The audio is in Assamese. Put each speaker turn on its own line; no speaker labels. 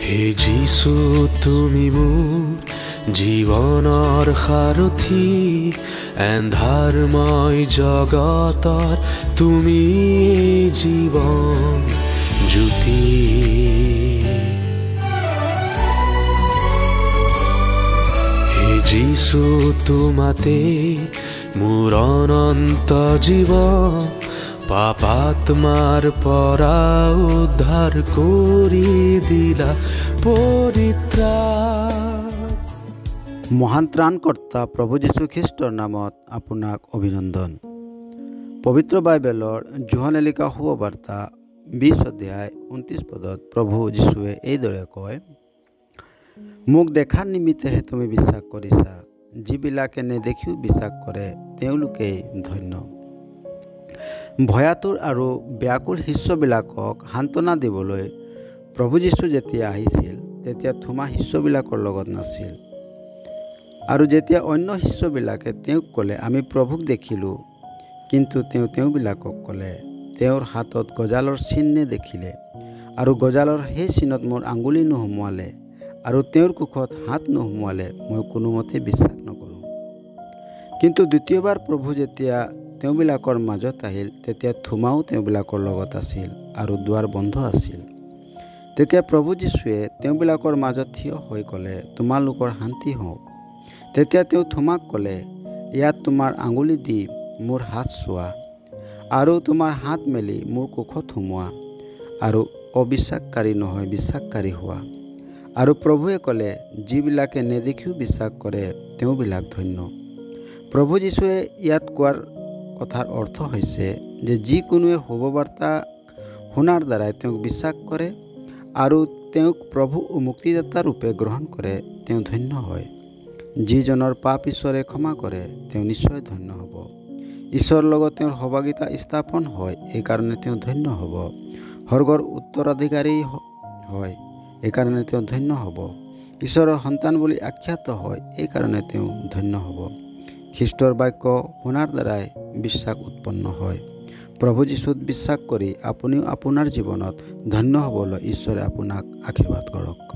হে যিশু তুমি মোৰ জীৱনৰ সাৰথি, এন্ধাৰময় জগতৰ তুমি জীৱন জ্যোতি। হে যিশু তোমাতে মোৰ অনন্ত জীৱন, পাপাত্মাৰ পৰা উদ্ধাৰ কৰি দিলা পৰিত্ৰাণ।
মহান ত্ৰাণকৰ্তা প্ৰভু যীশু খ্ৰীষ্টৰ নামত আপোনাক অভিনন্দন। পবিত্ৰ বাইবেলৰ যোহানে লিখা সুবাৰ্তা 20 অধ্যায় 29 পদত প্ৰভু যীশুৱে এইদৰে কয়, মোক দেখাৰ নিমিত্তেহে তুমি বিশ্বাস কৰিছা, যিবিলাকে নেদেখিও বিশ্বাস কৰে তেওঁলোকেই ধন্য। ভয়াতুৰ আৰু ব্যাকুল শিষ্যবিলাকক সান্তনা দিবলৈ প্ৰভু যীশু যেতিয়া আহিছিল, তেতিয়া থোমা শিষ্যবিলাকৰ লগত নাছিল। আৰু যেতিয়া অন্য শিষ্যবিলাকে তেওঁক ক'লে, আমি প্ৰভুক দেখিলোঁ, কিন্তু তেওঁবিলাকক ক'লে, তেওঁৰ হাতত গজালৰ চিহ্ন দেখিলে আৰু গজালৰ সেই চিহ্নত মোৰ আঙুলি নোসোমোৱালে আৰু তেওঁৰ কোষত হাত নোসোমোৱালে মই কোনোমতে বিশ্বাস নকৰোঁ। কিন্তু দ্বিতীয়বাৰ প্ৰভু যেতিয়া তেওঁবিলাকৰ মাজত আহিল, তেতিয়া থোমাও তেওঁবিলাকৰ লগত আছিল আৰু দুৱাৰ বন্ধ আছিল। তেতিয়া প্ৰভু যীশুৱে তেওঁবিলাকৰ মাজত থিয় হৈ ক'লে, তোমালোকৰ শান্তি হওক। তেতিয়া তেওঁ থোমাক ক'লে, ইয়াত তোমাৰ আঙুলি দি মোৰ হাত চোৱা আৰু তোমাৰ হাত মেলি মোৰ কোষত সোমোৱা আৰু অবিশ্বাসকাৰী নহয় বিশ্বাসকাৰী হোৱা। আৰু প্ৰভুৱে ক'লে, যিবিলাকে নেদেখিও বিশ্বাস কৰে তেওঁবিলাক ধন্য। প্ৰভু যীশুৱে ইয়াত কোৱাৰ কথাৰ অৰ্থ হৈছে যে যিকোনোৱে শুভবাৰ্তা শুনাৰ দ্বাৰাই তেওঁক বিশ্বাস কৰে আৰু তেওঁক প্ৰভু ও মুক্তিদাতা ৰূপে গ্ৰহণ কৰে, তেওঁ ধন্য হয়। যিজনৰ পাপ ঈশ্বৰে ক্ষমা কৰে তেওঁ নিশ্চয় ধন্য হ'ব। ঈশ্বৰৰ লগত তেওঁৰ সহভাগিতা স্থাপন হয়, এইকাৰণে তেওঁ ধন্য হ'ব। স্বৰ্গৰ উত্তৰাধিকাৰী হয়, এইকাৰণে তেওঁ ধন্য হ'ব। ঈশ্বৰৰ সন্তান বুলি আখ্যাত হয়, এইকাৰণে তেওঁ ধন্য হ'ব। খ্ৰীষ্টৰ বাক্য শুনাৰ দ্বাৰাই বিশ্বাস উৎপন্ন হয়। প্ৰভু যীশুত বিশ্বাস কৰি আপুনিও আপোনাৰ জীৱনত ধন্য হ'বলৈ ঈশ্বৰে আপোনাক আশীৰ্বাদ কৰক।